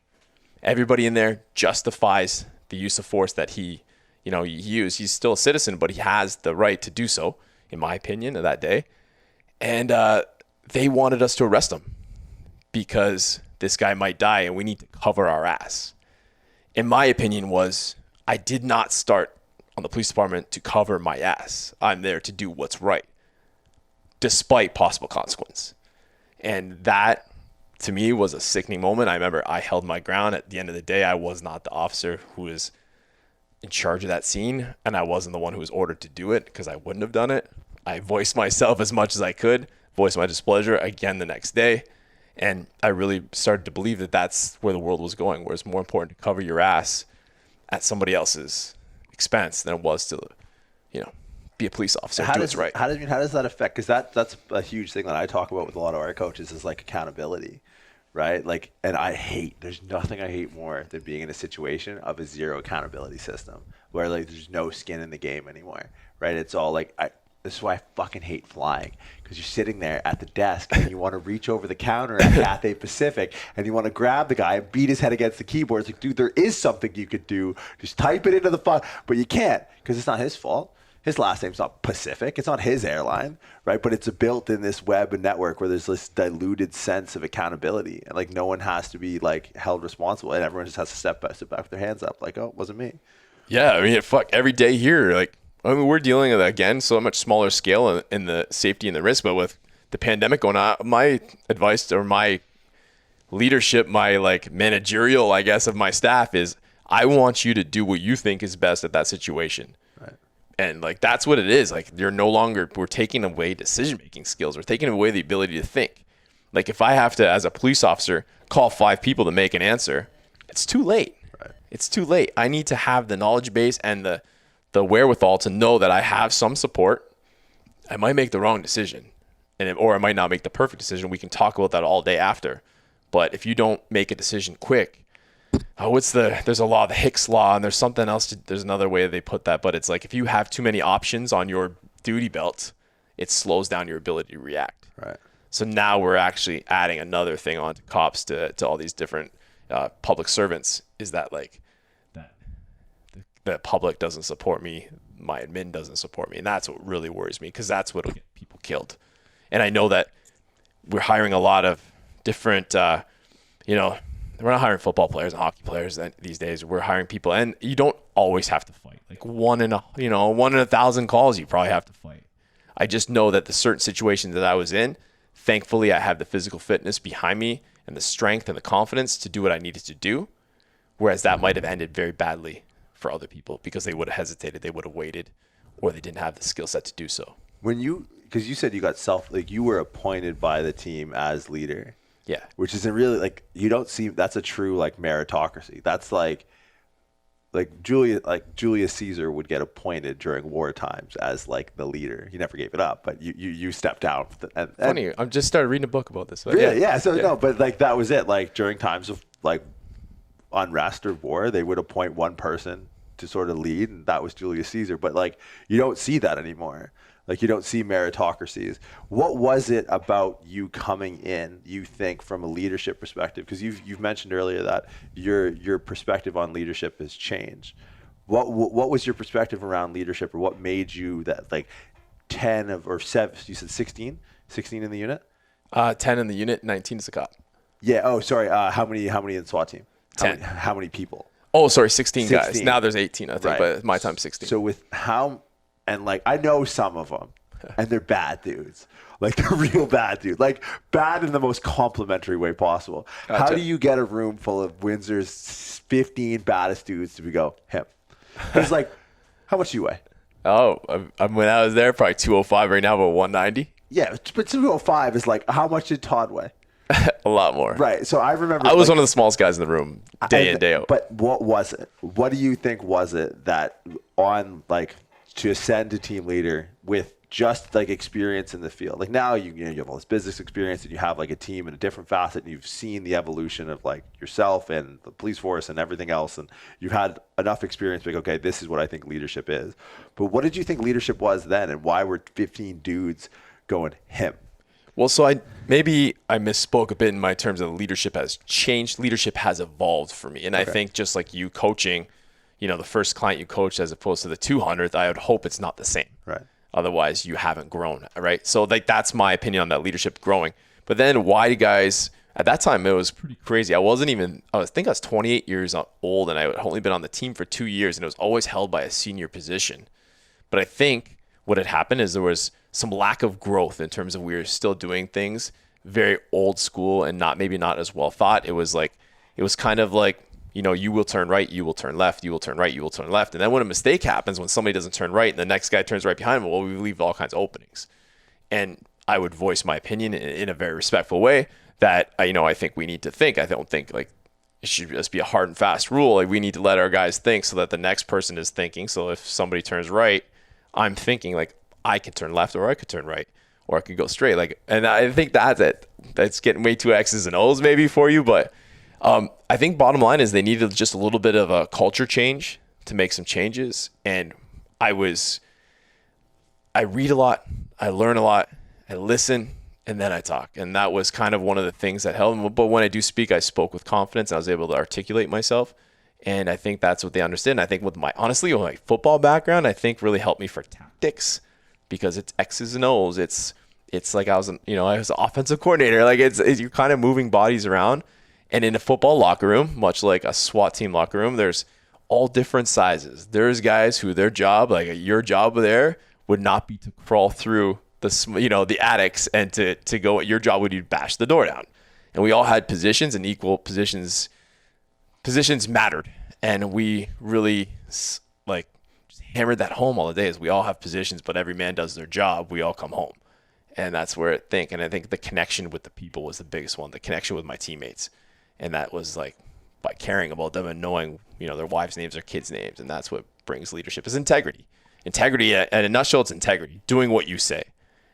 Everybody in there justifies the use of force that he used. He's still a citizen, but he has the right to do so, in my opinion, of that day. And they wanted us to arrest him, because this guy might die and we need to cover our ass. In my opinion was, I did not start on the police department to cover my ass. I'm there to do what's right, despite possible consequence. And that, to me, was a sickening moment. I remember I held my ground. At the end of the day, I was not the officer who was in charge of that scene, and I wasn't the one who was ordered to do it, because I wouldn't have done it. I voiced myself as much as I could, voiced my displeasure again the next day. And I really started to believe that that's where the world was going, where it's more important to cover your ass at somebody else's expense than it was to, be a police officer. Do what's right. How does that affect? Because that's a huge thing that I talk about with a lot of our coaches is like accountability, right? Like, and there's nothing I hate more than being in a situation of a zero accountability system where like there's no skin in the game anymore, right? It's all like, this is why I fucking hate flying. Because you're sitting there at the desk and you want to reach over the counter at Cathay Pacific and you want to grab the guy and beat his head against the keyboard. It's like, dude, there is something you could do. Just type it into the phone. But you can't because it's not his fault. His last name's not Pacific. It's not his airline, right? But it's built in this web and network where there's this diluted sense of accountability. And like no one has to be like held responsible and everyone just has to sit back with their hands up like, oh, it wasn't me. Yeah, I mean, fuck, every day here, like, I mean, we're dealing with, again, so much smaller scale in the safety and the risk, but with the pandemic going on, my advice or my leadership, my like managerial, I guess, of my staff is I want you to do what you think is best at that situation. Right. And like, that's what it is. Like, we're taking away decision-making skills. We're taking away the ability to think. Like, if I have to, as a police officer, call 5 people to make an answer, it's too late. Right. It's too late. I need to have the knowledge base and the wherewithal to know that I have some support. I might make the wrong decision, or I might not make the perfect decision. We can talk about that all day after. But if you don't make a decision quick, there's a law, the Hicks law, and there's something else. There's another way they put that, but it's like if you have too many options on your duty belt, it slows down your ability to react. Right. So now we're actually adding another thing onto cops to all these different public servants. Is that like that the public doesn't support me, my admin doesn't support me, and that's what really worries me because that's what'll get people killed. And I know that we're hiring a lot of different, we're not hiring football players and hockey players these days. We're hiring people, and you don't always have to fight. Like one in 1,000 calls, you probably have to fight. I just know that the certain situations that I was in, thankfully, I have the physical fitness behind me and the strength and the confidence to do what I needed to do. Whereas that might have ended very badly for other people because they would have hesitated, they would have waited, or they didn't have the skill set to do so. Because you said you got you were appointed by the team as leader. Yeah. Which isn't really like, you don't see, that's a true like meritocracy. That's like Julius Caesar would get appointed during war times as like the leader. He never gave it up, but you stepped down. Funny, I just started reading a book about this. Really? Yeah. So no, but like that was it. Like during times of like unrest or war, they would appoint one person to sort of lead, and that was Julius Caesar. But like you don't see that anymore. Like you don't see meritocracies. What was it about you coming in, you think, from a leadership perspective? Because you've mentioned earlier that your perspective on leadership has changed. What was your perspective around leadership, or what made you that like 10 or 7? You said 16 in the unit. 10 in the unit, 19 as a cop. Yeah. Oh, sorry. How many in SWAT team? 10. How many people? Oh, sorry, 16 guys. Now there's 18, I think, Right. but my time's 16. So and like I know some of them, and they're bad dudes. Like they're real bad dudes. Like bad in the most complimentary way possible. Gotcha. How do you get a room full of Windsor's 15 baddest dudes to go him? It's like, how much do you weigh? Oh, when I was there, probably 205. Right now, about 190. Yeah, but 205 is like, how much did Todd weigh? A lot more. Right. So I remember I was one of the smallest guys in the room, day in, day out. But what was it? What do you think was it that to ascend to team leader with just like experience in the field? Like now you have all this business experience and you have like a team in a different facet, and you've seen the evolution of like yourself and the police force and everything else, and you've had enough experience to be like, okay, this is what I think leadership is. But what did you think leadership was then, and why were 15 dudes going him? Well, so I misspoke a bit in my terms of leadership has changed. Leadership has evolved for me. And I think just like you coaching, the first client you coached as opposed to the 200th, I would hope it's not the same. Right. Otherwise, you haven't grown, right? So like that's my opinion on that leadership growing. But then why do guys, at that time, it was pretty crazy. I think I was 28 years old, and I had only been on the team for 2 years, and it was always held by a senior position. But I think what had happened is there was some lack of growth in terms of we were still doing things very old school and maybe not as well thought. It was kind of like, you will turn right, you will turn left, you will turn right, you will turn left. And then when a mistake happens, when somebody doesn't turn right and the next guy turns right behind him, well, we leave all kinds of openings. And I would voice my opinion in a very respectful way that, I think we need to think. I don't think like it should just be a hard and fast rule. Like we need to let our guys think so that the next person is thinking. So if somebody turns right, I'm thinking like I could turn left, or I could turn right, or I could go straight. Like, and I think that's it. That's getting way too X's and O's maybe for you, but I think bottom line is they needed just a little bit of a culture change to make some changes. And I I read a lot, I learn a lot, I listen, and then I talk. And that was kind of one of the things that helped. But when I do speak, I spoke with confidence. I was able to articulate myself. And I think that's what they understood. And I think with my football background, I think really helped me for tactics, because it's X's and O's. It's like I was an offensive coordinator. Like you're kind of moving bodies around. And in a football locker room, much like a SWAT team locker room, there's all different sizes. There's guys who their job, like your job there, would not be to crawl through the attics and to go. Your job would be to bash the door down. And we all had positions, and equal positions mattered. And we really just hammered that home all the days. We all have positions, but every man does their job. We all come home. And that's where and I think the connection with the people was the biggest one, the connection with my teammates. And that was like by caring about them and knowing, their wives' names, their kids' names. And that's what brings leadership, is integrity. Integrity, at a nutshell, it's integrity, doing what you say.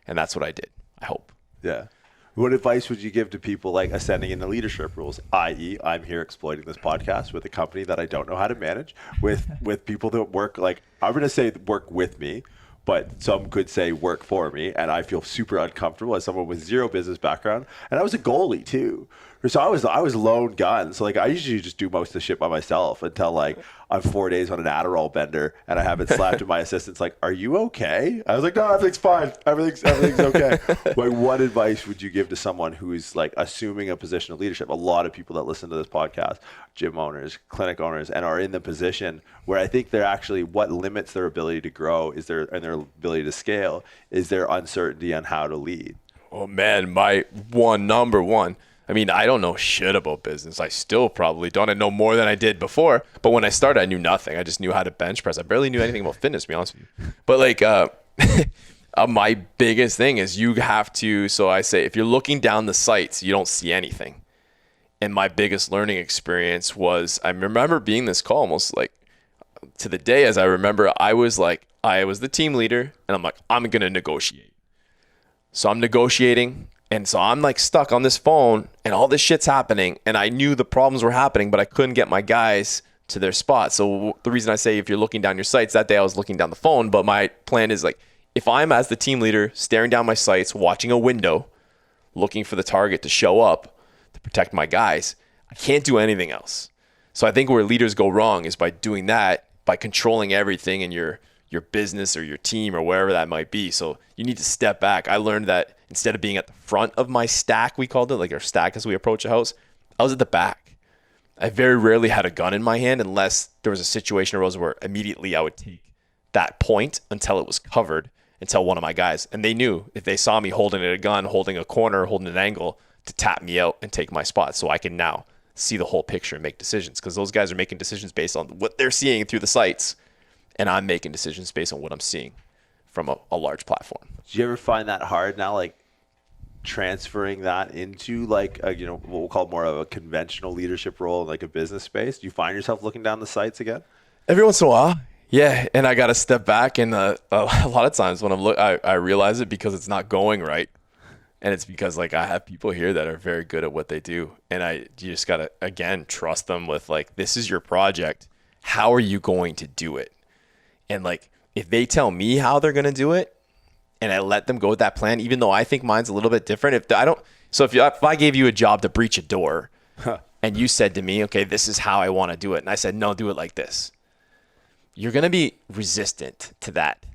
And that's what I did, I hope. Yeah. What advice would you give to people like ascending into leadership roles, i.e. I'm here exploiting this podcast with a company that I don't know how to manage, with people that work, like, I'm going to say work with me, but some could say work for me, and I feel super uncomfortable as someone with zero business background. And I was a goalie too. So I was lone gun. So like I usually just do most of the shit by myself until like I'm 4 days on an Adderall bender and I have it slapped to my assistant's like, "Are you okay?" I was like, "No, everything's fine. Everything's okay." Like, what advice would you give to someone who's like assuming a position of leadership? A lot of people that listen to this podcast, gym owners, clinic owners, and are in the position where I think they're actually, what limits their ability to grow and their ability to scale is their uncertainty on how to lead. Oh man, my number one. I mean, I don't know shit about business. I still probably don't. I know more than I did before. But when I started, I knew nothing. I just knew how to bench press. I barely knew anything about fitness, to be honest with you. But like, my biggest thing is you have to, so I say, if you're looking down the sights, you don't see anything. And my biggest learning experience was, I remember being this call almost like to the day, as I remember, I was the team leader and I'm like, I'm going to negotiate. So I'm negotiating. And so I'm like stuck on this phone and all this shit's happening. And I knew the problems were happening, but I couldn't get my guys to their spot. So the reason I say if you're looking down your sights, that day I was looking down the phone. But my plan is like, if I'm as the team leader staring down my sights, watching a window, looking for the target to show up to protect my guys, I can't do anything else. So I think where leaders go wrong is by doing that, by controlling everything in your business or your team or wherever that might be. So you need to step back. I learned that instead of being at the front of my stack, we called it, like our stack as we approach a house, I was at the back. I very rarely had a gun in my hand unless there was a situation arose where immediately I would take that point until it was covered, until one of my guys, and they knew if they saw me holding a gun, holding a corner, holding an angle, to tap me out and take my spot. So I can now see the whole picture and make decisions, because those guys are making decisions based on what they're seeing through the sights. And I'm making decisions based on what I'm seeing from a large platform. Do you ever find that hard now, like transferring that into like what we'll call more of a conventional leadership role in like a business space? Do you find yourself looking down the sights again? Every once in a while, yeah. And I got to step back, and a lot of times when I realize it because it's not going right, and it's because like I have people here that are very good at what they do, and you just got to again trust them with like, this is your project. How are you going to do it? And like, if they tell me how they're going to do it and I let them go with that plan, even though I think mine's a little bit different, if I gave you a job to breach a door and you said to me, okay, this is how I want to do it. And I said, no, do it like this. You're going to be resistant to that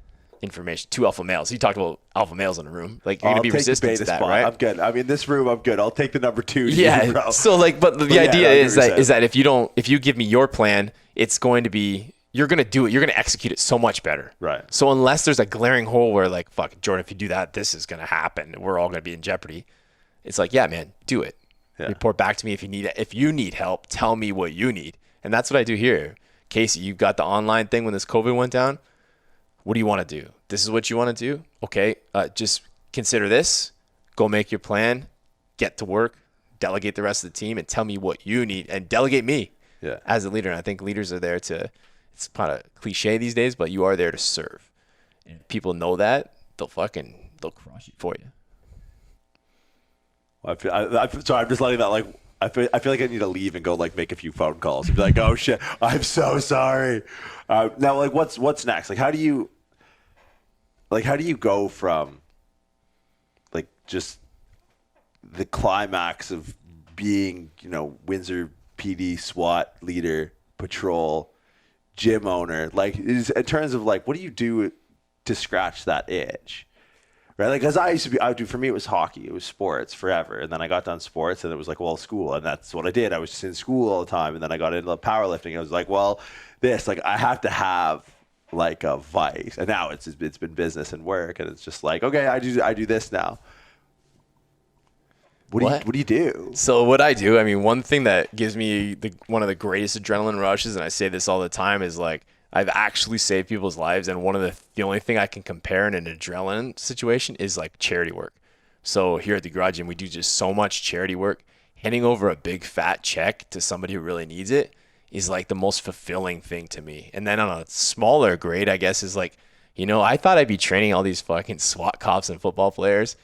information. Two alpha males. You talked about alpha males in a room. Like, you're going to be resistant to that, right? I'm good. I mean, this room, I'm good. I'll take the number 2. Yeah. So like, but the idea is that if you give me your plan, it's going to be, you're going to do it. You're going to execute it so much better. Right. So unless there's a glaring hole where like, fuck, Jordan, if you do that, this is going to happen. We're all going to be in jeopardy. It's like, yeah, man, do it. Yeah. Report back to me if you need it. If you need help, tell me what you need. And that's what I do here. Casey, you got the online thing when this COVID went down. What do you want to do? This is what you want to do? Okay, just consider this. Go make your plan. Get to work. Delegate the rest of the team and tell me what you need. And delegate me as a leader. And I think leaders are there to, it's kind of cliche these days, but you are there to serve. And if people know that, they'll crush it for you. So I'm just letting that, like, I feel like I need to leave and go like make a few phone calls and be like, oh shit, I'm so sorry. Now, like, what's next? Like, how do you, like, how do you go from like just the climax of being, Windsor PD SWAT leader, patrol, gym owner, like in terms of like, what do you do to scratch that itch? Right? Like, because for me, it was hockey. It was sports forever. And then I got done sports and it was like, well, school. And that's what I did. I was just in school all the time. And then I got into powerlifting. I was like, well, I have to have like a vice. And now it's been business and work. And it's just like, okay, I do this now. What do you do? So what I do, I mean, one thing that gives me one of the greatest adrenaline rushes, and I say this all the time, is like, I've actually saved people's lives, and the only thing I can compare in an adrenaline situation is like charity work. So here at the Garage Gym, we do just so much charity work. Handing over a big fat check to somebody who really needs it is like the most fulfilling thing to me. And then on a smaller grade, I guess, is like, I thought I'd be training all these fucking SWAT cops and football players.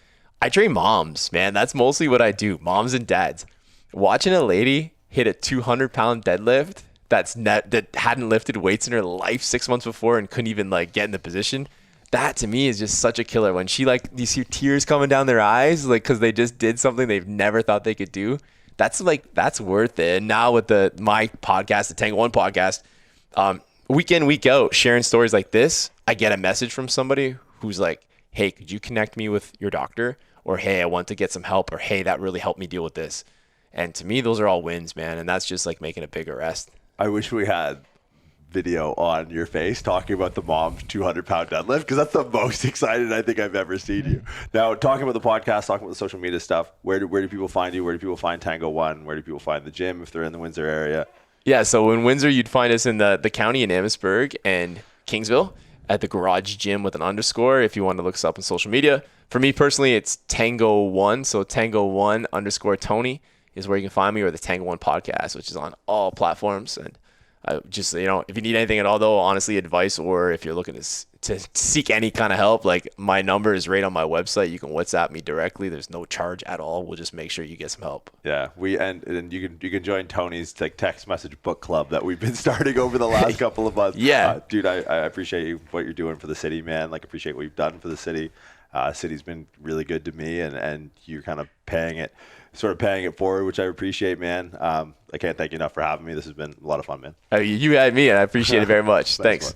I train moms, man. That's mostly what I do. Moms and dads. Watching a lady hit a 200-pound deadlift that hadn't lifted weights in her life 6 months before and couldn't even like get in the position. That to me is just such a killer. When she like, you see tears coming down their eyes, like, cause they just did something they've never thought they could do. That's worth it. And now with my podcast, the Tango One podcast, week in, week out, sharing stories like this, I get a message from somebody who's like, hey, could you connect me with your doctor? Or, hey, I want to get some help. Or, hey, that really helped me deal with this. And to me, those are all wins, man. And that's just like making a big arrest. I wish we had video on your face talking about the mom's 200-pound deadlift, because that's the most excited I think I've ever seen you. Now, talking about the podcast, talking about the social media stuff, where do people find you? Where do people find Tango One? Where do people find the gym if they're in the Windsor area? Yeah, so in Windsor, you'd find us in the county in Amherstburg and Kingsville at the Garage Gym with an underscore if you want to look us up on social media. For me personally, it's Tango One. So Tango One _ Tony is where you can find me, or the Tango One podcast, which is on all platforms. And just, if you need anything at all, though, honestly, advice, or if you're looking to seek any kind of help, like, my number is right on my website. You can WhatsApp me directly. There's no charge at all. We'll just make sure you get some help. Yeah, and you can join Tony's like text message book club that we've been starting over the last couple of months. Yeah, dude, I appreciate what you're doing for the city, man. Like, appreciate what you've done for the city. City's been really good to me, and you're kind of paying it forward, which I appreciate, man. I can't thank you enough for having me. This has been a lot of fun, man. You had me, and I appreciate it very much. Thanks.